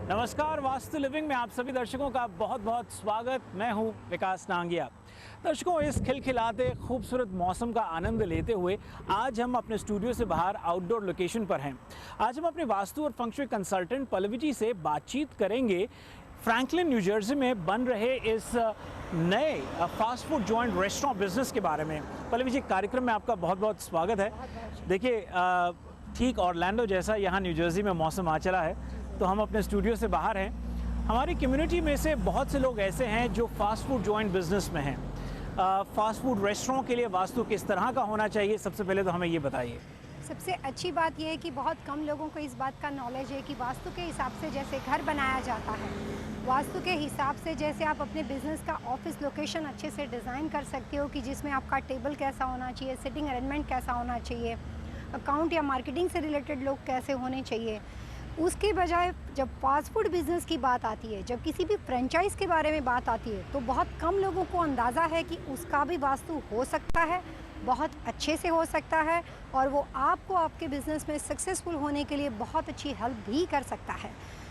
नमस्कार, वास्तु लिविंग में आप सभी दर्शकों का बहुत बहुत स्वागत। मैं हूं विकास नांगिया। दर्शकों, इस खिलखिलाते खूबसूरत मौसम का आनंद लेते हुए आज हम अपने स्टूडियो से बाहर आउटडोर लोकेशन पर हैं। आज हम अपने वास्तु और फंक्शुई कंसल्टेंट पल्लवी जी से बातचीत करेंगे फ्रैंकलिन न्यू जर्सी में बन रहे इस नए fast food joint restaurant business के बारे में। पल्लवी जी, कार्यक्रम में आपका बहुत बहुत स्वागत है। देखिए, ठीक ऑरलैंडो जैसा यहाँ न्यू जर्सी में मौसम आ चला है, तो हम अपने स्टूडियो से बाहर हैं। हमारी कम्युनिटी में से बहुत से लोग ऐसे हैं जो फास्ट फूड जॉइंट बिजनेस में हैं। फास्ट फूड रेस्टोरेंट के लिए वास्तु किस तरह का होना चाहिए, सबसे पहले तो हमें ये बताइए। सबसे अच्छी बात यह है कि बहुत कम लोगों को इस बात का नॉलेज है कि वास्तु के हिसाब से जैसे घर बनाया जाता है, वास्तु के हिसाब से जैसे आप अपने बिजनेस का ऑफिस लोकेशन अच्छे से डिज़ाइन कर सकते हो कि जिसमें आपका टेबल कैसा होना चाहिए, सिटिंग अरेंजमेंट कैसा होना चाहिए, अकाउंट या मार्केटिंग से रिलेटेड लोग कैसे होने चाहिए। उसके बजाय जब फास्ट फूड बिज़नेस की बात आती है, जब किसी भी फ्रेंचाइज़ के बारे में बात आती है, तो बहुत कम लोगों को अंदाज़ा है कि उसका भी वास्तु हो सकता है, बहुत अच्छे से हो सकता है और वो आपको आपके बिज़नेस में सक्सेसफुल होने के लिए बहुत अच्छी हेल्प भी कर सकता है।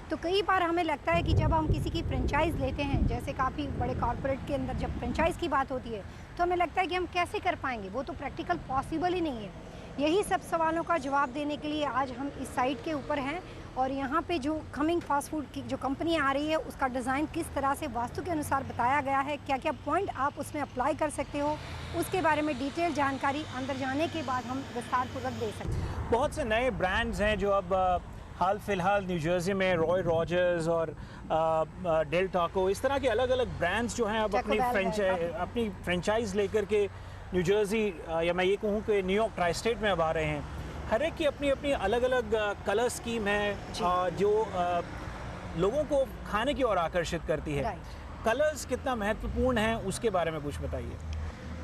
तो कई बार हमें लगता है कि जब हम किसी की फ्रेंचाइज़ लेते हैं, जैसे काफ़ी बड़े कॉर्पोरेट के अंदर जब फ्रेंचाइज़ की बात होती है, तो हमें लगता है कि हम कैसे कर पाएंगे, वो तो प्रैक्टिकल पॉसिबल ही नहीं है। यही सब सवालों का जवाब देने के लिए आज हम इस साइट के ऊपर हैं और यहाँ पे जो कमिंग फास्ट फूड की जो कंपनी आ रही है, उसका डिज़ाइन किस तरह से वास्तु के अनुसार बताया गया है, क्या क्या पॉइंट आप उसमें अप्लाई कर सकते हो, उसके बारे में डिटेल जानकारी अंदर जाने के बाद हम विस्तारपूर्वक दे सकते हैं। बहुत से नए ब्रांड्स हैं जो अब हाल फिलहाल न्यू जर्सी में रॉय रॉजर्स और डेल टाको, इस तरह के अलग अलग ब्रांड्स जो हैं अब अपनी फ्रेंचाइज लेकर के न्यू जर्सी या मैं ये कहूँ कि न्यूयॉर्क ट्राई स्टेट में अब आ रहे हैं। हर एक की अपनी अपनी अलग अलग कलर स्कीम है जो लोगों को खाने की ओर आकर्षित करती है। कलर्स कितना महत्वपूर्ण है, उसके बारे में कुछ बताइए।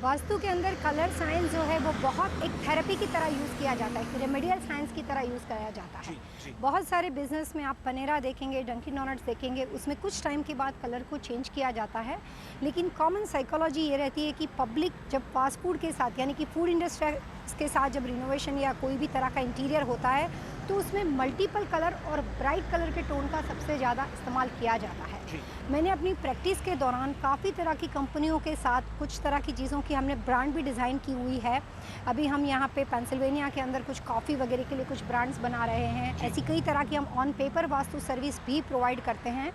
वास्तु के अंदर कलर साइंस जो है वो बहुत एक थेरेपी की तरह यूज़ किया जाता है, रेमेडियल साइंस की तरह यूज़ किया जाता है। बहुत सारे बिजनेस में आप पनेरा देखेंगे, डंकिन डोनट्स देखेंगे, उसमें कुछ टाइम के बाद कलर को चेंज किया जाता है। लेकिन कॉमन साइकोलॉजी ये रहती है कि पब्लिक जब फास्ट फूड के साथ यानी कि फूड इंडस्ट्री के साथ जब रिनोवेशन या कोई भी तरह का इंटीरियर होता है, तो उसमें मल्टीपल कलर और ब्राइट कलर के टोन का सबसे ज़्यादा इस्तेमाल किया जाता है। मैंने अपनी प्रैक्टिस के दौरान काफ़ी तरह की कंपनियों के साथ कुछ तरह की चीज़ों की हमने ब्रांड भी डिज़ाइन की हुई है। अभी हम यहाँ पे पेंसिल्वेनिया के अंदर कुछ कॉफ़ी वगैरह के लिए कुछ ब्रांड्स बना रहे हैं। ऐसी कई तरह की हम ऑन पेपर वास्तु सर्विस भी प्रोवाइड करते हैं,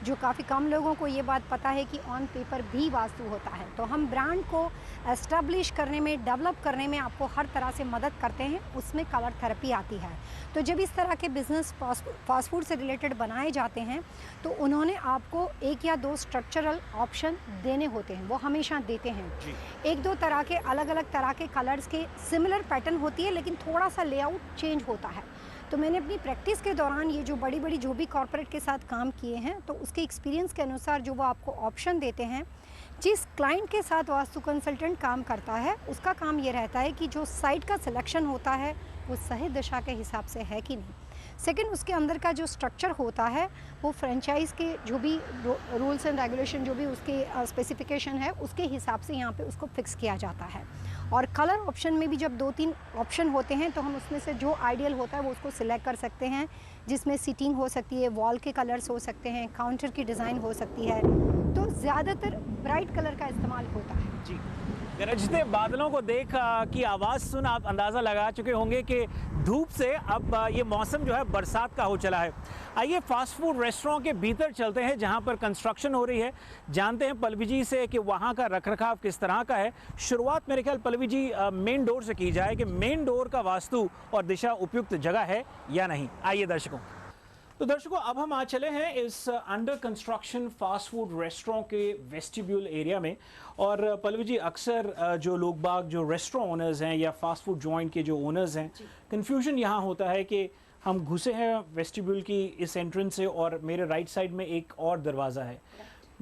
जो काफ़ी कम लोगों को ये बात पता है कि ऑन पेपर भी वास्तु होता है। तो हम ब्रांड को एस्टेब्लिश करने में, डेवलप करने में आपको हर तरह से मदद करते हैं, उसमें कलर थेरेपी आती है। तो जब इस तरह के बिज़नेस फास्ट फूड से रिलेटेड बनाए जाते हैं, तो उन्होंने आपको एक या दो स्ट्रक्चरल ऑप्शन देने होते हैं, वो हमेशा देते हैं। एक दो तरह के अलग अलग तरह के कलर्स के सिमिलर पैटर्न होती है, लेकिन थोड़ा सा लेआउट चेंज होता है। तो मैंने अपनी प्रैक्टिस के दौरान ये जो बड़ी बड़ी जो भी कॉर्पोरेट के साथ काम किए हैं, तो उसके एक्सपीरियंस के अनुसार जो वो आपको ऑप्शन देते हैं, जिस क्लाइंट के साथ वास्तु कंसल्टेंट काम करता है, उसका काम ये रहता है कि जो साइट का सिलेक्शन होता है वो सही दिशा के हिसाब से है कि नहीं। सेकंड, उसके अंदर का जो स्ट्रक्चर होता है वो फ्रेंचाइज़ के जो भी रूल्स एंड रेगुलेशन, जो भी उसके स्पेसिफिकेशन है, उसके हिसाब से यहाँ पे उसको फिक्स किया जाता है। और कलर ऑप्शन में भी जब 2-3 ऑप्शन होते हैं, तो हम उसमें से जो आइडियल होता है वो उसको सिलेक्ट कर सकते हैं, जिसमें सीटिंग हो सकती है, वॉल के कलर्स हो सकते हैं, काउंटर की डिज़ाइन हो सकती है। तो ज़्यादातर ब्राइट कलर का इस्तेमाल होता है। जी, गरजते बादलों को देख की आवाज़ सुन आप अंदाज़ा लगा चुके होंगे कि धूप से अब ये मौसम जो है बरसात का हो चला है। आइए फास्ट फूड रेस्टोरेंट के भीतर चलते हैं, जहां पर कंस्ट्रक्शन हो रही है। जानते हैं पल्लवी जी से कि वहां का रखरखाव किस तरह का है। शुरुआत मेरे ख्याल पल्लवी जी मेन डोर से की जाए कि मेन डोर का वास्तु और दिशा उपयुक्त जगह है या नहीं। आइए दर्शकों। तो दर्शकों, अब हम आ चले हैं इस under construction fast food restaurant के वेस्टिब्यूल एरिया में। और पल्लवी जी, अक्सर जो लोग बाग जो रेस्टोरेंट ओनर्स हैं या फास्ट फूड जॉइंट के जो ओनर्स हैं, कन्फ्यूजन यहाँ होता है कि हम घुसे हैं वेस्टिब्यूल की इस एंट्रेंस से और मेरे राइट साइड में एक और दरवाज़ा है।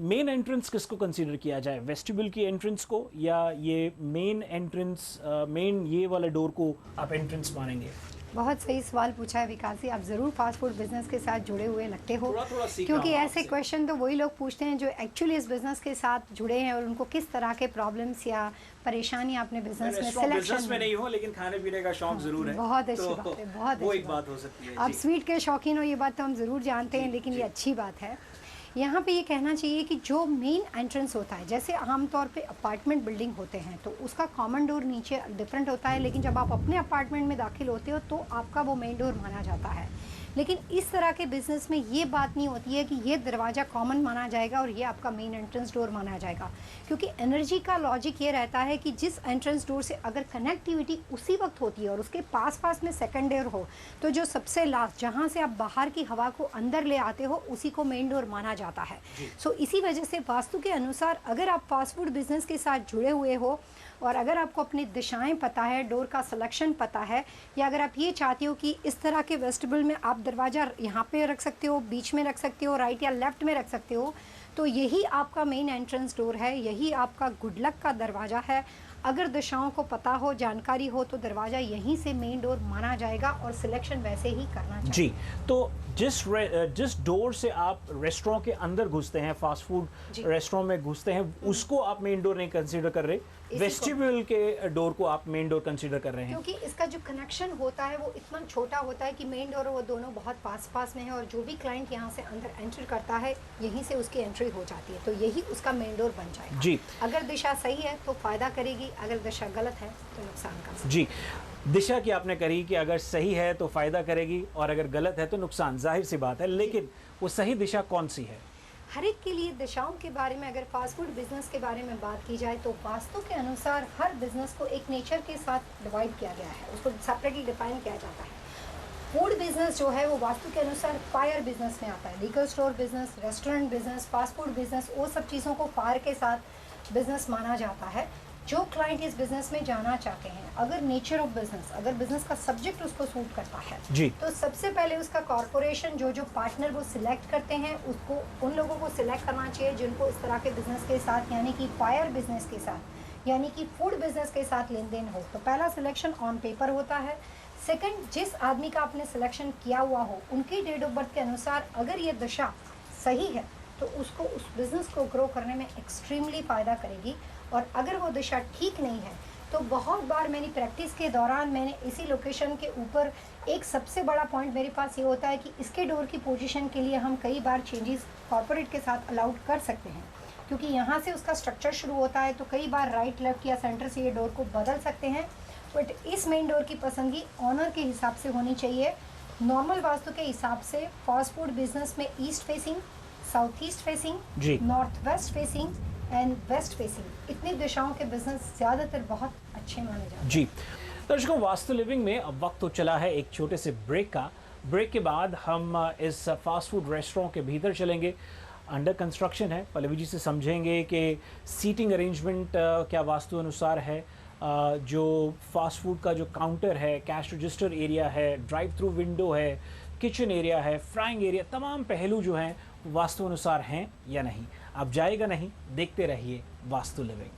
मेन एंट्रेंस किसको कंसीडर किया जाए, वेस्टिब्यूल की एंट्रेंस को या ये मेन एंट्रेंस, मेन ये वाला डोर को आप एंट्रेंस मानेंगे? बहुत सही सवाल पूछा है विकास जी। आप ज़रूर फास्ट फूड बिजनेस के साथ जुड़े हुए लगते हो, थोड़ा सीख क्योंकि रहा हूँ ऐसे आपसे। क्वेश्चन तो वही लोग पूछते हैं जो एक्चुअली इस बिज़नेस के साथ जुड़े हैं और उनको किस तरह के प्रॉब्लम्स या परेशानी अपने मैं बिजनेस में रेस्टोरेंट बिजनेस सिलेक्शन में नहीं हूँ, लेकिन खाने पीने का शौक जरूर है। बहुत अच्छी तो बात है, बहुत वो अच्छी एक बात हो सकती है। आप जी। स्वीट के शौकीन हो, ये बात तो हम ज़रूर जानते हैं, जी, लेकिन जी। ये अच्छी बात है। यहाँ पे ये कहना चाहिए कि जो मेन एंट्रेंस होता है, जैसे आमतौर पे अपार्टमेंट बिल्डिंग होते हैं तो उसका कॉमन डोर नीचे डिफरेंट होता है, लेकिन जब आप अपने अपार्टमेंट में दाखिल होते हो तो आपका वो मेन डोर माना जाता है। लेकिन इस तरह के बिजनेस में ये बात नहीं होती है कि ये दरवाज़ा कॉमन माना जाएगा और ये आपका मेन एंट्रेंस डोर माना जाएगा, क्योंकि एनर्जी का लॉजिक ये रहता है कि जिस एंट्रेंस डोर से अगर कनेक्टिविटी उसी वक्त होती है और उसके पास पास में सेकंड डोर हो, तो जो सबसे लास्ट जहाँ से आप बाहर की हवा को अंदर ले आते हो उसी को मेन डोर माना जाता है। सो इसी वजह से वास्तु के अनुसार अगर आप फास्ट फूड बिजनेस के साथ जुड़े हुए हो और अगर आपको अपनी दिशाएं पता है, डोर का सिलेक्शन पता है, या अगर आप ये चाहते हो कि इस तरह के वेस्टिबल में आप दरवाज़ा यहाँ पे रख सकते हो, बीच में रख सकते हो, राइट या लेफ्ट में रख सकते हो, तो यही आपका मेन एंट्रेंस डोर है, यही आपका गुड लक का दरवाज़ा है। अगर दिशाओं को पता हो, जानकारी हो, तो दरवाज़ा यहीं से मेन डोर माना जाएगा और सिलेक्शन वैसे ही करना चाहिए। जी, तो जिस डोर से आप रेस्टोरेंट के अंदर घुसते हैं, फास्ट फूड जी। रेस्टोरेंट में घुसते हैं, उसको आप मेन डोर नहीं कंसीडर कर रहे, को- वेस्टिब्यूल के डोर को आप मेन डोर कंसीडर कर रहे हैं। क्योंकि इसका जो कनेक्शन होता है वो इतना छोटा होता है कि मेन डोर और वो दोनों बहुत पास पास में है और जो भी क्लाइंट यहाँ से अंदर एंटर करता है यहीं से उसकी एंट्री हो जाती है, तो यही उसका मेन डोर बन जाएगा। जी। अगर दिशा सही है तो फ़ायदा करेगी, अगर दिशा गलत है तो नुकसान कर सकती है। जी, दिशा की आपने करी कि अगर सही है तो फायदा करेगी और अगर गलत है तो नुकसान, जाहिर सी बात है, लेकिन वो सही दिशा कौन सी है? हर एक के लिए दिशाओं के बारे में अगर फास्ट फूड बिजनेस के बारे में बात की जाए तो वास्तु के अनुसार हर बिजनेस को एक नेचर के साथ डिवाइड किया गया है, उसको सेपरेटली डिफाइन किया जाता है। फूड बिजनेस जो है वो वास्तु के अनुसार फायर बिजनेस में आता है। Liquor store business, restaurant business, fast food business, वो सब चीज़ों को फायर के साथ बिजनेस माना जाता है। जो क्लाइंट इस बिजनेस में जाना चाहते हैं, अगर नेचर ऑफ बिजनेस, अगर बिजनेस का सब्जेक्ट उसको सूट करता है, जी। तो सबसे पहले उसका कॉरपोरेशन जो पार्टनर वो सिलेक्ट करते हैं उसको उन लोगों को सिलेक्ट करना चाहिए जिनको इस तरह के बिजनेस के साथ, यानी कि फायर बिजनेस के साथ, यानी कि फूड बिजनेस के साथ लेन देन हो। तो पहला सिलेक्शन ऑन पेपर होता है। सेकंड, जिस आदमी का आपने सिलेक्शन किया हुआ हो उनकी डेट ऑफ बर्थ के अनुसार अगर ये दिशा सही है तो उसको उस बिज़नेस को ग्रो करने में एक्सट्रीमली फ़ायदा करेगी। और अगर वो दिशा ठीक नहीं है तो बहुत बार मेरी प्रैक्टिस के दौरान मैंने इसी लोकेशन के ऊपर एक सबसे बड़ा पॉइंट मेरे पास ये होता है कि इसके डोर की पोजीशन के लिए हम कई बार चेंजेस कॉर्पोरेट के साथ अलाउड कर सकते हैं, क्योंकि यहाँ से उसका स्ट्रक्चर शुरू होता है, तो कई बार राइट, लेफ्ट या सेंटर से ये डोर को बदल सकते हैं। बट इस मेन डोर की पसंदगी ऑनर के हिसाब से होनी चाहिए। नॉर्मल वास्तु के हिसाब से फास्ट फूड बिजनेस में east facing, south east facing, जी। North west facing and west facing, इतनी दिशाओं के बिजनेस ज़्यादातर बहुत अच्छे माने जाते हैं। जी, दर्शकों, वास्तु लिविंग में अब वक्त तो चला है एक छोटे से ब्रेक का। ब्रेक के बाद हम इस फास्ट फूड रेस्टोरेंट के भीतर चलेंगे, अंडर कंस्ट्रक्शन है। पल्लवी जी से समझेंगे कि सीटिंग अरेंजमेंट क्या वास्तु अनुसार है, जो फास्ट फूड का जो काउंटर है, कैश रजिस्टर एरिया है, ड्राइव थ्रू विंडो है, किचन एरिया है, फ्राइंग एरिया, तमाम पहलू जो हैं वास्तु अनुसार हैं या नहीं। आप जाएगा नहीं, देखते रहिए वास्तु लिविंग।